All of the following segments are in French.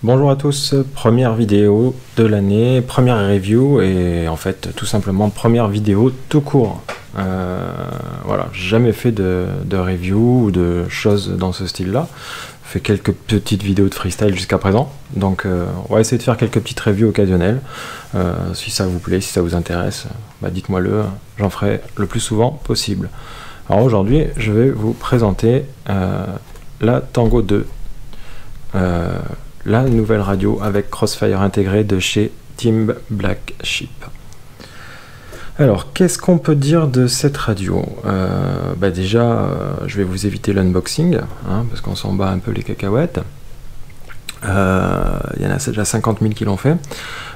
Bonjour à tous, première vidéo de l'année, première review et en fait tout simplement première vidéo tout court. Voilà, jamais fait de review ou de choses dans ce style-là. Fait quelques petites vidéos de freestyle jusqu'à présent, donc on va essayer de faire quelques petites reviews occasionnelles. Si ça vous plaît, si ça vous intéresse, bah dites-moi le, j'en ferai le plus souvent possible. Alors aujourd'hui, je vais vous présenter la Tango 2. La nouvelle radio avec Crossfire intégré de chez Team Black Sheep. Alors, qu'est-ce qu'on peut dire de cette radio? Déjà, je vais vous éviter l'unboxing, hein, parce qu'on s'en bat un peu les cacahuètes. Il y en a déjà 50 000 qui l'ont fait.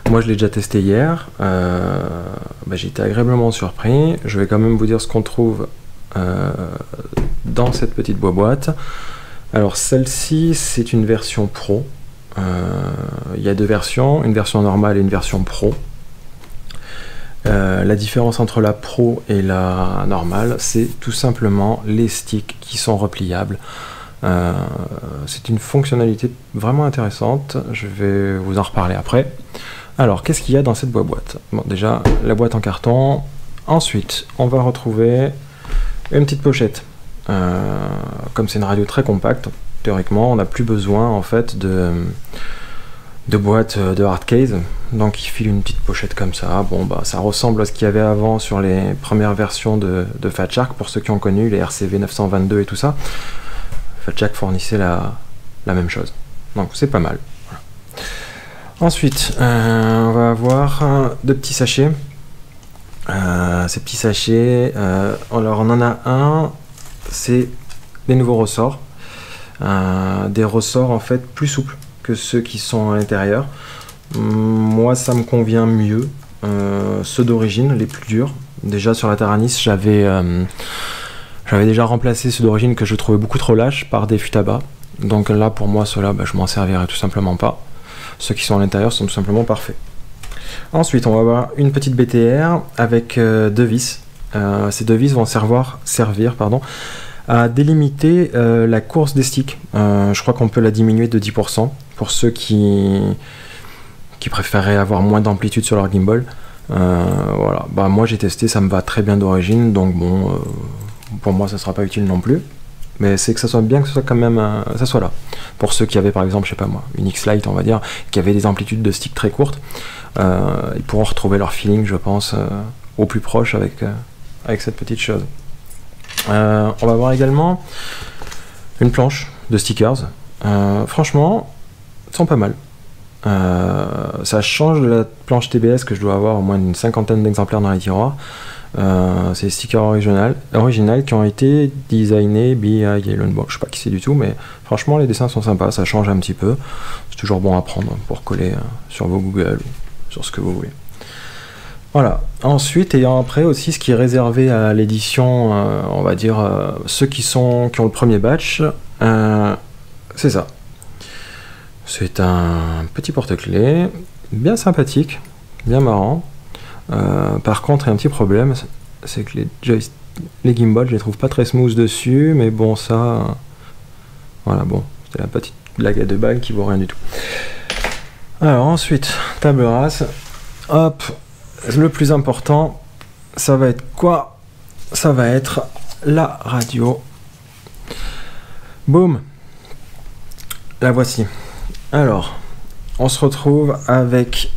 Moi, je l'ai déjà testé hier. J'ai été agréablement surpris. Je vais quand même vous dire ce qu'on trouve dans cette petite boîte. Alors, celle-ci, c'est une version pro. Il y a deux versions, une version normale et une version pro. La différence entre la pro et la normale, c'est tout simplement les sticks qui sont repliables. C'est une fonctionnalité vraiment intéressante, je vais vous en reparler après. Alors, qu'est-ce qu'il y a dans cette boîte? Bon, déjà, la boîte en carton. Ensuite, on va retrouver une petite pochette. Comme c'est une radio très compacte, théoriquement, on n'a plus besoin en fait de boîte de hard case, donc il file une petite pochette comme ça. Bon, bah, ça ressemble à ce qu'il y avait avant sur les premières versions de Fat Shark, pour ceux qui ont connu les RCV 922 et tout ça. Fat Shark fournissait la même chose, donc c'est pas mal. Voilà. Ensuite, on va avoir deux petits sachets. Ces petits sachets, alors on en a un, c'est des nouveaux ressorts. Des ressorts en fait plus souples que ceux qui sont à l'intérieur. Moi ça me convient mieux. Ceux d'origine, les plus durs. Déjà sur la Taranis, j'avais déjà remplacé ceux d'origine que je trouvais beaucoup trop lâches par des Futaba. Donc là pour moi ceux-là, je m'en servirai tout simplement pas. Ceux qui sont à l'intérieur sont tout simplement parfaits. Ensuite on va avoir une petite BTR avec deux vis. Ces deux vis vont servir à délimiter la course des sticks. Je crois qu'on peut la diminuer de 10% pour ceux qui préféraient avoir moins d'amplitude sur leur gimbal. Voilà. Moi j'ai testé, ça me va très bien d'origine, donc bon, pour moi ça sera pas utile non plus. Mais c'est que ça soit bien, que ce soit quand même, ça soit là. Pour ceux qui avaient par exemple, je sais pas moi, une X-Lite on va dire, qui avait des amplitudes de stick très courtes, ils pourront retrouver leur feeling, je pense, au plus proche avec cette petite chose. On va avoir également une planche de stickers. Franchement, ils sont pas mal. Ça change de la planche TBS que je dois avoir au moins une cinquantaine d'exemplaires dans les tiroirs. C'est des stickers originales qui ont été designés by Yellow. Bon, je sais pas qui c'est du tout, mais franchement les dessins sont sympas, ça change un petit peu. C'est toujours bon à prendre pour coller sur vos Google ou sur ce que vous voulez. Voilà. Ensuite, et après aussi, ce qui est réservé à l'édition, on va dire, ceux qui ont le premier batch, c'est ça. C'est un petit porte-clés, bien sympathique, bien marrant. Par contre, il y a un petit problème, c'est que les gimbals, je les trouve pas très smooth dessus, mais bon, ça... voilà, bon, c'était la petite blague à 2 balles qui vaut rien du tout. Alors ensuite, table rase, hop. Le plus important, ça va être quoi? Ça va être la radio. Boum! La voici. Alors, on se retrouve avec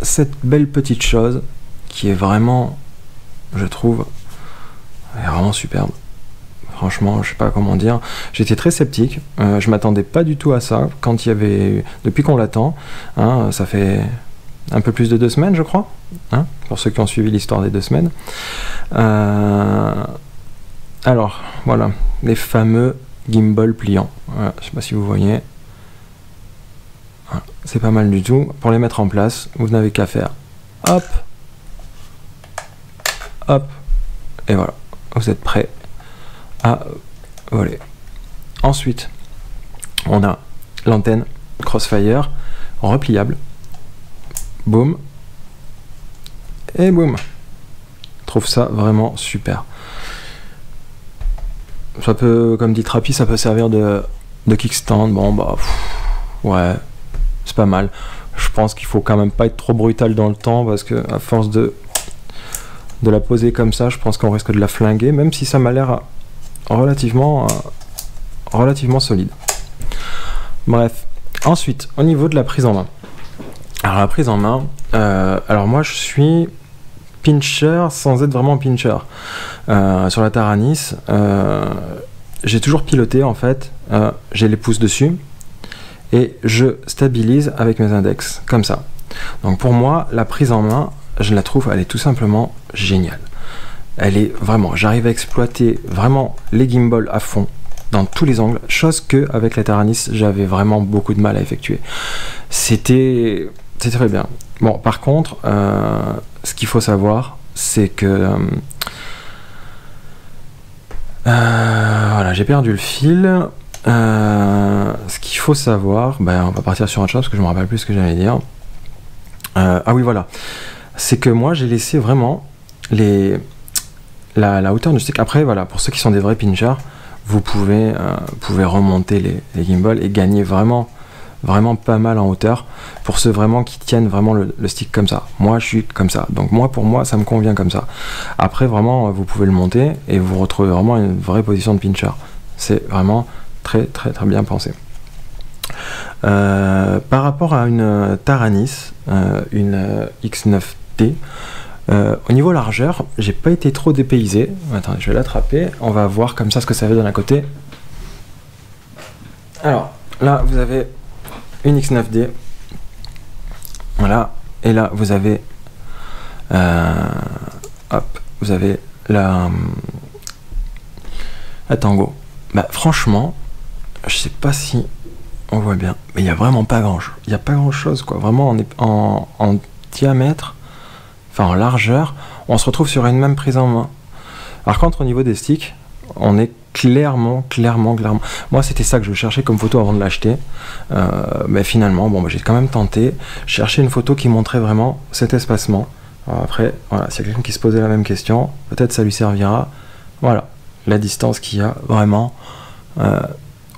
cette belle petite chose qui est vraiment, je trouve, vraiment superbe. Franchement, je sais pas comment dire. J'étais très sceptique. Je m'attendais pas du tout à ça. Quand il y avait, depuis qu'on l'attend, hein, ça fait un peu plus de 2 semaines, je crois, hein, pour ceux qui ont suivi l'histoire des 2 semaines. Alors, voilà, les fameux gimbal pliants. Voilà, je sais pas si vous voyez. Voilà, c'est pas mal du tout. Pour les mettre en place, vous n'avez qu'à faire hop, hop, et voilà, vous êtes prêts à voler. Ensuite, on a l'antenne Crossfire repliable. Boum. Et boum. Je trouve ça vraiment super. Ça peut, comme dit Trappy, ça peut servir de kickstand. Bon, bah, ouais. c'est pas mal. Je pense qu'il faut quand même pas être trop brutal dans le temps, parce que à force de la poser comme ça, je pense qu'on risque de la flinguer, même si ça m'a l'air relativement solide. Bref, ensuite, au niveau de la prise en main. Alors la prise en main, alors moi je suis pincher sans être vraiment pincher. Sur la Taranis, j'ai toujours piloté en fait, j'ai les pouces dessus et je stabilise avec mes index, comme ça. Donc pour moi, la prise en main, je la trouve, elle est tout simplement géniale. Elle est vraiment, j'arrive à exploiter vraiment les gimbals à fond, dans tous les angles, chose que avec la Taranis, j'avais vraiment beaucoup de mal à effectuer. C'était très bien. Bon, par contre, ce qu'il faut savoir, c'est que voilà, j'ai perdu le fil. Ce qu'il faut savoir, ben, on va partir sur autre chose parce que je me rappelle plus ce que j'allais dire. Ah oui, voilà, c'est que moi j'ai laissé vraiment la hauteur du stick. Après, voilà, pour ceux qui sont des vrais pinchers, vous pouvez remonter les gimbals et gagner vraiment pas mal en hauteur pour ceux vraiment qui tiennent vraiment le stick comme ça. Moi je suis comme ça, donc pour moi ça me convient comme ça. Après vraiment vous pouvez le monter et vous retrouvez vraiment une vraie position de pincher. C'est vraiment très bien pensé. Par rapport à une Taranis, une X9D, au niveau largeur, j'ai pas été trop dépaysé. Attendez, je vais l'attraper, on va voir comme ça ce que ça fait de l'un côté. Alors là vous avez une X9D, voilà, et là vous avez hop, vous avez la Tango. Bah franchement, je sais pas si on voit bien, mais il y a vraiment pas grand chose, il y a pas grand chose quoi, vraiment on est en diamètre, enfin en largeur, on se retrouve sur une même prise en main. Par contre au niveau des sticks, on est clairement. Moi, c'était ça que je cherchais comme photo avant de l'acheter. Mais finalement, bon, j'ai quand même tenté. Chercher une photo qui montrait vraiment cet espacement. Alors après, voilà, s'il y a quelqu'un qui se posait la même question, peut-être ça lui servira. Voilà, la distance qu'il y a vraiment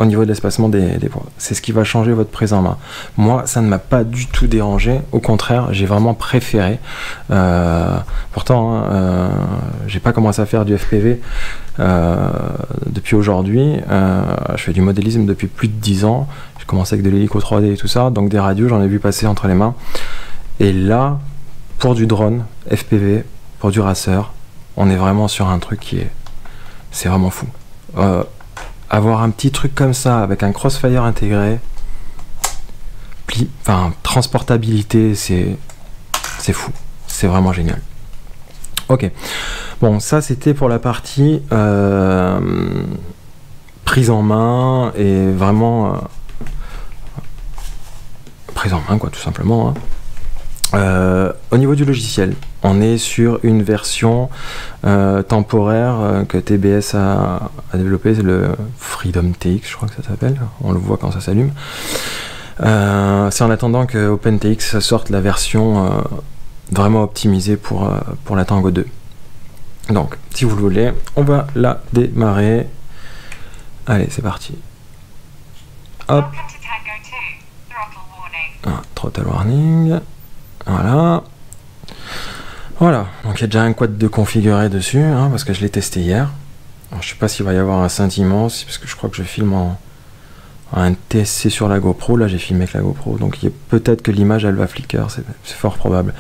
au niveau de l'espacement des points. C'est ce qui va changer votre prise en main. Moi, ça ne m'a pas du tout dérangé. Au contraire, j'ai vraiment préféré. Pourtant, j'ai pas commencé à faire du FPV depuis aujourd'hui. Je fais du modélisme depuis plus de 10 ans. J'ai commencé avec de l'hélico 3D et tout ça. Donc des radios, j'en ai vu passer entre les mains. Et là, pour du drone, FPV, pour du racer, on est vraiment sur un truc qui est... C'est vraiment fou. Avoir un petit truc comme ça avec un crossfire intégré, transportabilité, c'est fou, c'est vraiment génial. Ok, bon, ça c'était pour la partie prise en main et vraiment prise en main quoi, tout simplement, hein. Au niveau du logiciel, on est sur une version temporaire que TBS a développé, c'est le Freedom TX, je crois que ça s'appelle, on le voit quand ça s'allume. C'est en attendant que OpenTX sorte la version vraiment optimisée pour la Tango 2. Donc, si vous le voulez, on va la démarrer. Allez, c'est parti. Hop. Throttle warning. Voilà, donc il y a déjà un quad de configuré dessus, hein, parce que je l'ai testé hier. Alors, je sais pas s'il va y avoir un scintillement, parce que je crois que je filme en un TSC sur la GoPro. Là j'ai filmé avec la GoPro, donc peut-être que l'image elle va flicker, c'est fort probable.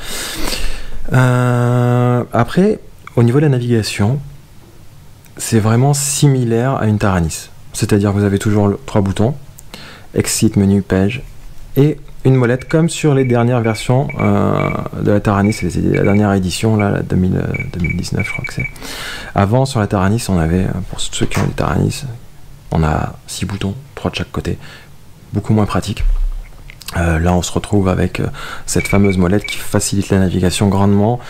Après, au niveau de la navigation, c'est vraiment similaire à une Taranis. C'est-à-dire que vous avez toujours 3 boutons, Exit, menu, page, et une molette comme sur les dernières versions de la Taranis, la dernière édition, là, la 2019 je crois que c'est. Avant sur la Taranis, on avait, pour ceux qui ont des Taranis, on a 6 boutons, 3 de chaque côté, beaucoup moins pratique. Là on se retrouve avec cette fameuse molette qui facilite la navigation grandement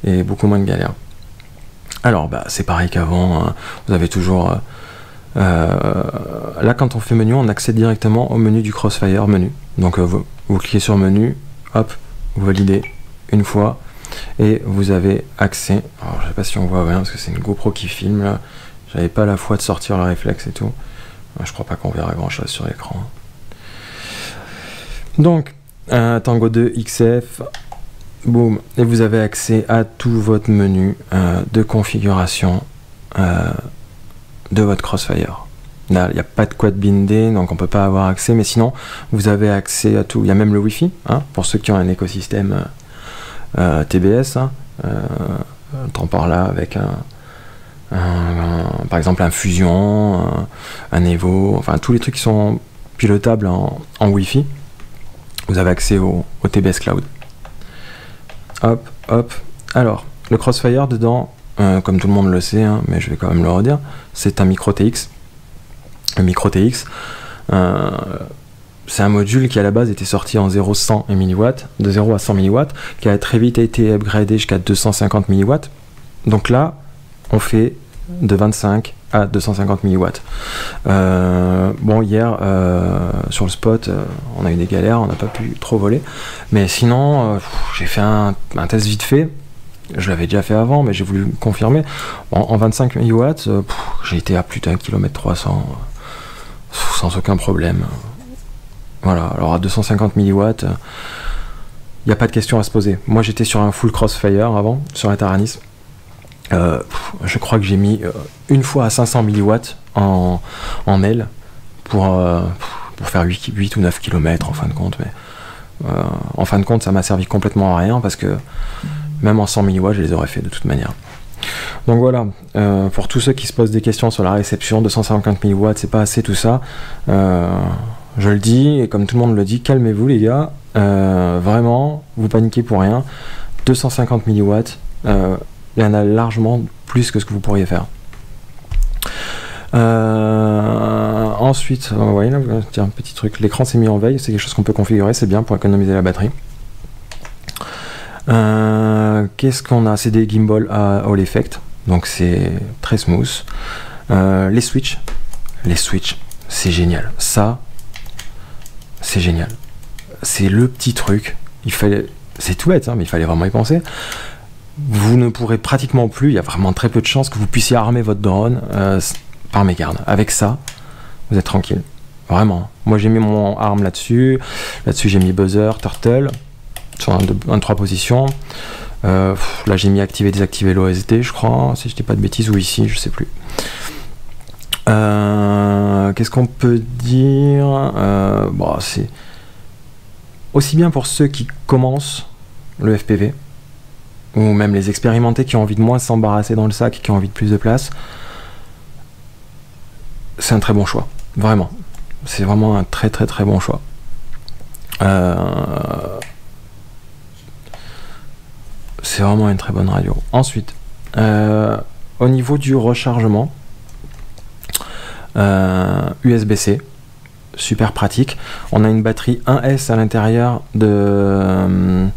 et beaucoup moins de galères. Alors bah, c'est pareil qu'avant, hein. Vous avez toujours... là quand on fait menu, on accède directement au menu du Crossfire menu. Donc vous cliquez sur menu, hop, vous validez une fois et vous avez accès. Alors je sais pas si on voit bien parce que c'est une GoPro qui filme là. J'avais pas la foi de sortir le réflexe et tout. Je crois pas qu'on verra grand chose sur l'écran. Donc, Tango 2 XF, boum, et vous avez accès à tout votre menu de configuration de votre Crossfire. Là, il n'y a pas de quad bindé, donc on peut pas avoir accès, mais sinon, vous avez accès à tout. Il y a même le Wi-Fi, hein, pour ceux qui ont un écosystème TBS, hein, tant par là avec par exemple un Fusion, un Evo, enfin tous les trucs qui sont pilotables en Wi-Fi, vous avez accès au TBS Cloud. Hop, hop. Alors, le Crossfire dedans, comme tout le monde le sait, hein, mais je vais quand même le redire, c'est un micro TX. Un micro TX, c'est un module qui à la base était sorti en 0-100 mW, de 0 à 100 mW, qui a très vite été upgradé jusqu'à 250 mW. Donc là, on fait de 25 à 250 mW. Bon, hier, sur le spot, on a eu des galères, on n'a pas pu trop voler. Mais sinon, j'ai fait un test vite fait. Je l'avais déjà fait avant, mais j'ai voulu le confirmer. En 25 mW, j'ai été à plus d'un kilomètre 300, sans aucun problème. Voilà, alors à 250 mW, il n'y a pas de question à se poser. Moi, j'étais sur un full Crossfire avant, sur la Taranis. Je crois que j'ai mis une fois à 500 mW en aile pour faire 8 ou 9 km en fin de compte. Mais en fin de compte, ça m'a servi complètement à rien parce que même en 100 mW, je les aurais fait de toute manière. Donc voilà, pour tous ceux qui se posent des questions sur la réception, 250 mW, c'est pas assez tout ça. Je le dis, et comme tout le monde le dit, calmez-vous les gars. Vraiment, vous paniquez pour rien. 250 mW, il y en a largement plus que ce que vous pourriez faire. Ensuite, vous voyez là, un petit truc, l'écran s'est mis en veille, c'est quelque chose qu'on peut configurer, c'est bien pour économiser la batterie. Qu'est-ce qu'on a? C'est des gimbals à All Effect, donc c'est très smooth. Les switches, c'est génial. Ça, c'est génial. C'est le petit truc. C'est tout bête, hein, mais il fallait vraiment y penser. Vous ne pourrez pratiquement plus, il y a vraiment très peu de chances que vous puissiez armer votre drone par mégarde. Avec ça, vous êtes tranquille. Vraiment. Moi j'ai mis mon arme là-dessus. Là-dessus j'ai mis buzzer, turtle, sur un de 3 positions. Là j'ai mis activer, désactiver l'OSD, je crois, si je dis pas de bêtises, ou ici, je sais plus. Qu'est-ce qu'on peut dire? Bon, c'est aussi bien pour ceux qui commencent le FPV, ou même les expérimentés qui ont envie de moins s'embarrasser dans le sac et qui ont envie de plus de place. C'est un très bon choix, vraiment. C'est vraiment un très très très bon choix. C'est vraiment une très bonne radio. Ensuite, au niveau du rechargement, USB-C, super pratique. On a une batterie 1S à l'intérieur de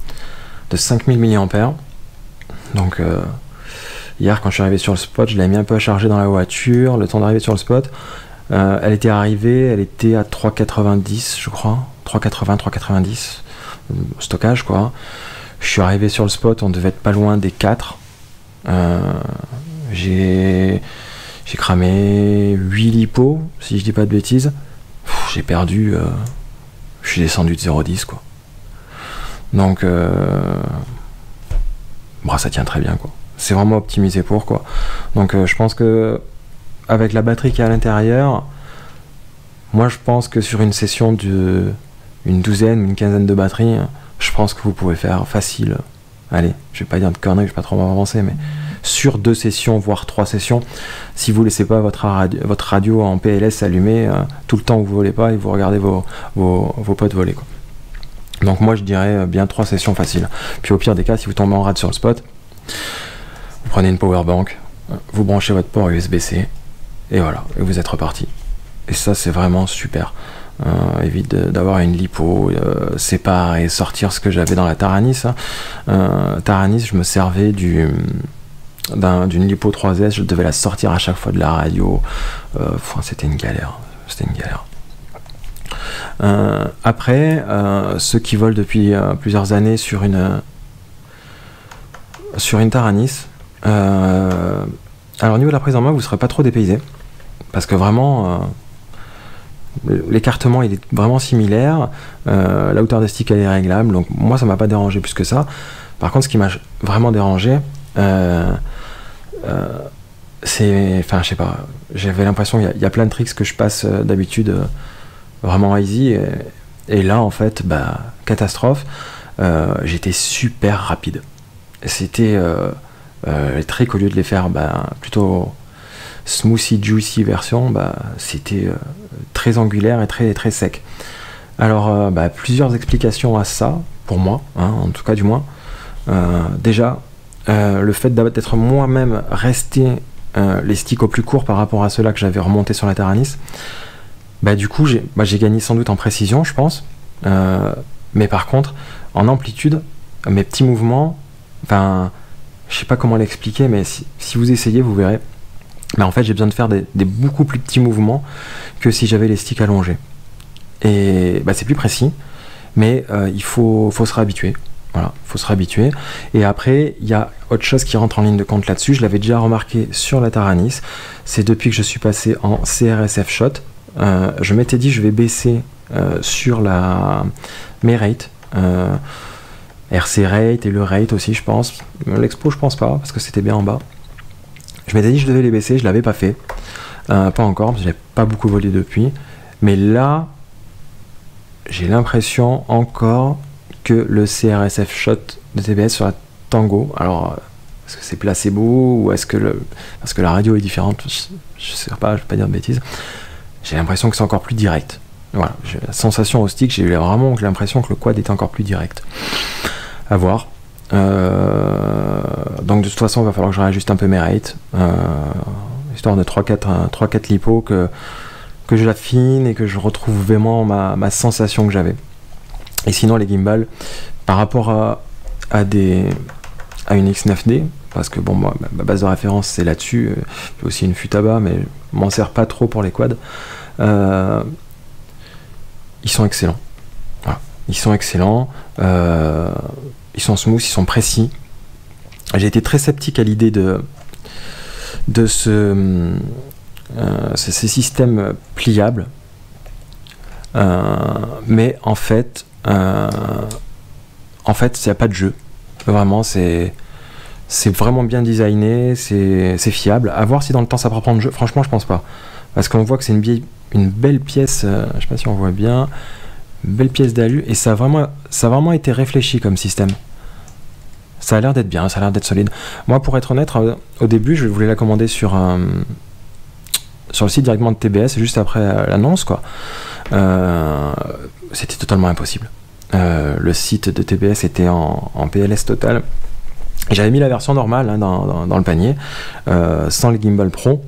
5000 mAh. Donc hier quand je suis arrivé sur le spot, je l'ai mis un peu à charger dans la voiture, le temps d'arriver sur le spot. Elle était arrivée, elle était à 3,90 je crois, 3,80, 3,90 stockage quoi. Je suis arrivé sur le spot, on devait être pas loin des 4. J'ai cramé 8 lipos, si je dis pas de bêtises. J'ai perdu, je suis descendu de 0,10 quoi. Donc bon, ça tient très bien quoi. C'est vraiment optimisé pour quoi. Donc je pense que avec la batterie qui est à l'intérieur, moi je pense que sur une session de une douzaine, une quinzaine de batteries, je pense que vous pouvez faire facile. Allez, je vais pas dire de conneries, je vais pas trop m'avancer, mais sur 2 sessions, voire 3 sessions, si vous laissez pas votre radio en PLS allumée tout le temps que vous volez pas et vous regardez vos potes voler quoi. Donc moi je dirais bien 3 sessions faciles. Puis au pire des cas, si vous tombez en rade sur le spot, vous prenez une power bank, vous branchez votre port USB-C et voilà, et vous êtes reparti. Et ça c'est vraiment super. Évite d'avoir une lipo, séparer et sortir ce que j'avais dans la Taranis. Taranis, je me servais d'une lipo 3S, je devais la sortir à chaque fois de la radio. C'était une galère. C'était une galère. Après, ceux qui volent depuis plusieurs années sur une Taranis, alors au niveau de la prise en main, vous ne serez pas trop dépaysé, parce que vraiment, l'écartement il est vraiment similaire, la hauteur des sticks elle est réglable, donc moi ça m'a pas dérangé plus que ça. Par contre ce qui m'a vraiment dérangé, c'est, enfin je sais pas, j'avais l'impression qu'il y a plein de tricks que je passe d'habitude vraiment easy, et là en fait, bah, catastrophe, j'étais super rapide. C'était les tricks, au lieu de les faire plutôt smoothie juicy version, c'était très angulaire et très sec. Alors plusieurs explications à ça pour moi, hein, en tout cas du moins. Déjà le fait d'être moi-même resté les sticks au plus court par rapport à ceux-là que j'avais remonté sur la Taranis, du coup j'ai gagné sans doute en précision, je pense, mais par contre en amplitude, mes petits mouvements, enfin je sais pas comment l'expliquer, mais si vous essayez vous verrez. En fait j'ai besoin de faire des beaucoup plus petits mouvements que si j'avais les sticks allongés, et c'est plus précis, mais il faut se réhabituer. Voilà, faut se réhabituer. Et après il y a autre chose qui rentre en ligne de compte là-dessus, je l'avais déjà remarqué sur la Taranis, c'est depuis que je suis passé en CRSF shot, je m'étais dit je vais baisser sur mes rates, RC rate et le rate aussi je pense, l'expo je pense pas parce que c'était bien en bas. Je m'étais dit que je devais les baisser, je l'avais pas fait, pas encore, parce que j'ai pas beaucoup volé depuis, mais là, j'ai l'impression encore que le CRSF shot de TBS sur la Tango, alors, est-ce que c'est placebo, ou est-ce que parce que la radio est différente, je sais pas, je vais pas dire de bêtises, j'ai l'impression que c'est encore plus direct. Voilà, j'ai la sensation au stick, j'ai eu vraiment l'impression que le quad était encore plus direct. À voir. Donc de toute façon il va falloir que je réajuste un peu mes rates, histoire de 3-4 lipos, que je l'affine et que je retrouve vraiment ma sensation que j'avais. Et sinon les gimbals par rapport à une X9D, parce que bon, moi ma base de référence c'est là-dessus, j'ai aussi une Futaba mais je m'en sers pas trop pour les quads, ils sont excellents. Voilà. Ils sont excellents, ils sont smooth, ils sont précis. J'ai été très sceptique à l'idée de ces systèmes pliables, mais en fait il n'y a pas de jeu. Vraiment, c'est vraiment bien designé, c'est fiable. À voir si dans le temps ça prend de jeu. Franchement, je pense pas, parce qu'on voit que c'est une belle pièce. Je sais pas si on voit bien. Belle pièce d'alu, et ça a vraiment été réfléchi comme système. Ça a l'air d'être bien, ça a l'air d'être solide. Moi, pour être honnête, au début, je voulais la commander sur le site directement de TBS, juste après l'annonce, quoi. C'était totalement impossible. Le site de TBS était en PLS total. J'avais mis la version normale, hein, dans le panier, sans les gimbal pro.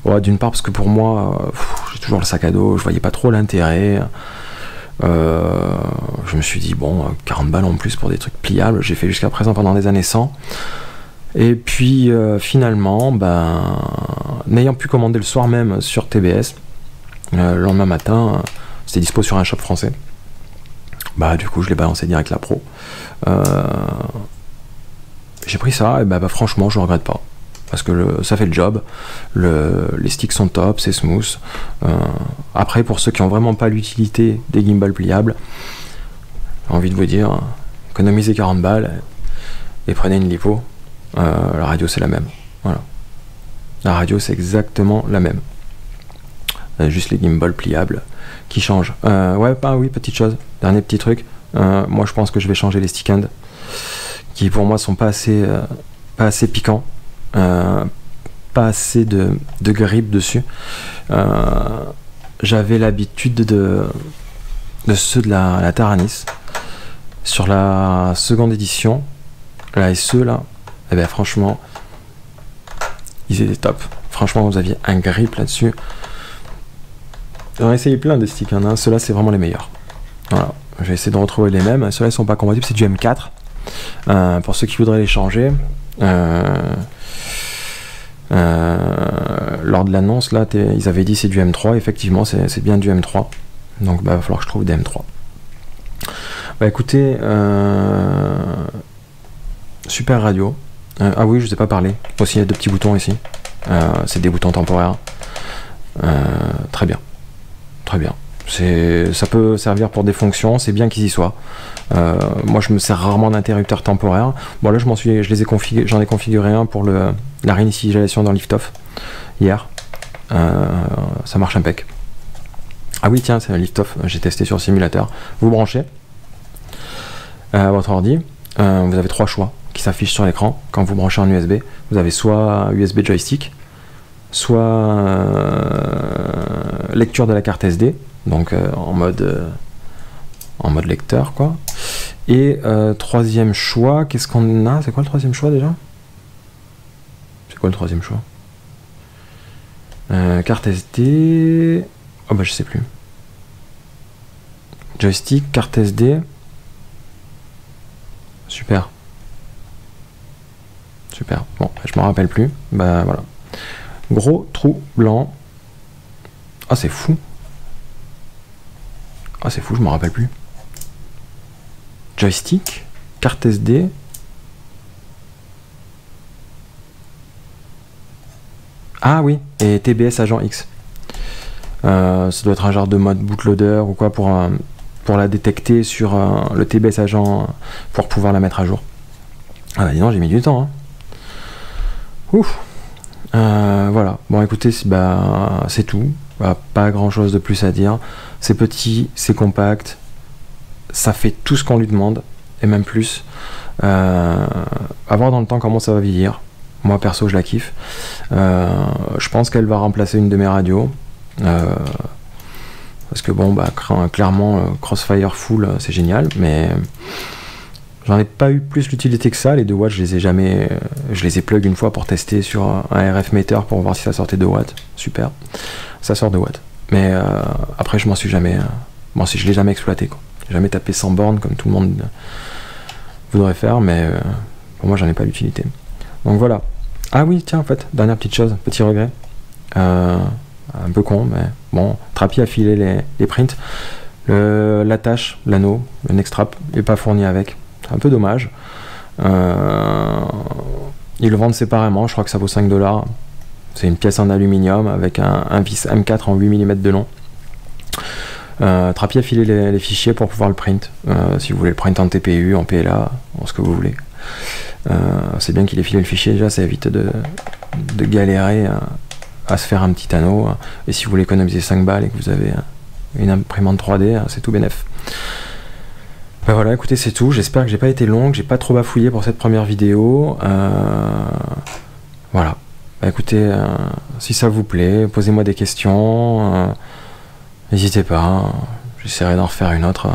Ouais, d'une part parce que pour moi, j'ai toujours le sac à dos, je voyais pas trop l'intérêt. Je me suis dit bon, 40 balles en plus pour des trucs pliables, j'ai fait jusqu'à présent pendant des années 100. Et puis finalement, n'ayant pu commander le soir même sur TBS, le lendemain matin, c'était dispo sur un shop français. Du coup je l'ai balancé direct la pro. J'ai pris ça, et franchement je regrette pas. Parce que ça fait le job, les sticks sont top, c'est smooth. Après, pour ceux qui n'ont vraiment pas l'utilité des gimbals pliables, j'ai envie de vous dire, économisez 40 balles et prenez une lipo. La radio c'est la même. Voilà. La radio c'est exactement la même. Juste les gimbals pliables qui changent. Oui, petite chose, dernier petit truc. Moi je pense que je vais changer les stick ends, qui pour moi sont pas assez piquants. Pas assez de grip dessus. J'avais l'habitude de ceux de la Taranis. Sur la seconde édition, la SE là, franchement, ils étaient top. Franchement, vous aviez un grip là-dessus. J'en ai essayé plein de sticks, hein. Ceux-là c'est vraiment les meilleurs. Voilà. Je vais essayer de retrouver les mêmes. Ceux-là ils sont pas compatibles, c'est du M4. Pour ceux qui voudraient les changer. Lors de l'annonce là, ils avaient dit c'est du M3, effectivement c'est bien du M3, donc va falloir que je trouve des M3. Écoutez, super radio. Ah oui, je vous ai pas parlé, aussi il y a deux petits boutons ici, c'est des boutons temporaires. Très bien, très bien. Ça peut servir pour des fonctions, c'est bien qu'ils y soient. Moi je me sers rarement d'interrupteur temporaire. Bon là j'en ai configuré un pour la réinitialisation dans Liftoff hier. Ça marche impec. Ah oui tiens, c'est un Liftoff, j'ai testé sur le simulateur. Vous branchez à votre ordi, vous avez 3 choix qui s'affichent sur l'écran quand vous branchez en USB. Vous avez soit USB joystick, soit lecture de la carte SD, donc en mode lecteur quoi. Et troisième choix, qu'est-ce qu'on a? C'est quoi le troisième choix déjà? C'est quoi le troisième choix? Carte SD. Oh bah je sais plus. Joystick, carte SD. Super. Super. Bon, je m'en rappelle plus. Bah voilà. Gros trou blanc. Ah c'est fou. Ah c'est fou, je m'en rappelle plus. Joystick, carte SD. Ah oui, et TBS agent X. Ça doit être un genre de mode bootloader ou quoi pour la détecter sur le TBS agent pour pouvoir la mettre à jour. Ah bah dis donc, j'ai mis du temps. Hein. Ouf. Voilà. Bon écoutez, c'est tout. Voilà, pas grand chose de plus à dire. C'est petit, c'est compact. Ça fait tout ce qu'on lui demande, et même plus. À voir dans le temps comment ça va vieillir. Moi perso je la kiffe. Je pense qu'elle va remplacer une de mes radios. Parce que bon bah clairement Crossfire Full c'est génial, mais j'en ai pas eu plus l'utilité que ça. Les 2 watts je les ai plug une fois pour tester sur un RF meter pour voir si ça sortait 2 watts. Super, ça sort 2 watts. Mais après je m'en suis jamais je l'ai jamais exploité quoi. J'ai jamais tapé 100 bornes comme tout le monde voudrait faire, mais pour moi j'en ai pas l'utilité. Donc voilà. Ah oui tiens en fait, dernière petite chose, petit regret. Un peu con, mais bon, Trapi a filé les prints. L'attache, l'anneau, le Nextrap n'est pas fourni avec. C'est un peu dommage. Ils le vendent séparément, je crois que ça vaut 5 $. C'est une pièce en aluminium avec un vis M4 en 8 mm de long. Trapi a filé les fichiers pour pouvoir le print. Si vous voulez le print en TPU, en PLA, en ce que vous voulez. C'est bien qu'il ait filé le fichier, déjà ça évite de galérer à se faire un petit anneau. Et si vous voulez économiser 5 balles et que vous avez une imprimante 3D, c'est tout bénef. Ben voilà, écoutez, c'est tout. J'espère que j'ai pas été long, que j'ai pas trop bafouillé pour cette première vidéo. Voilà. Ben écoutez, si ça vous plaît, posez-moi des questions. N'hésitez pas. J'essaierai d'en refaire une autre.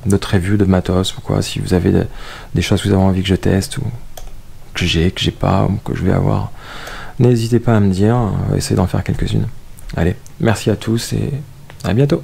D'autres reviews de matos ou quoi. Si vous avez des choses que vous avez envie que je teste ou que j'ai pas ou que je vais avoir. N'hésitez pas à me dire, on va essayer d'en faire quelques-unes. Allez, merci à tous et à bientôt.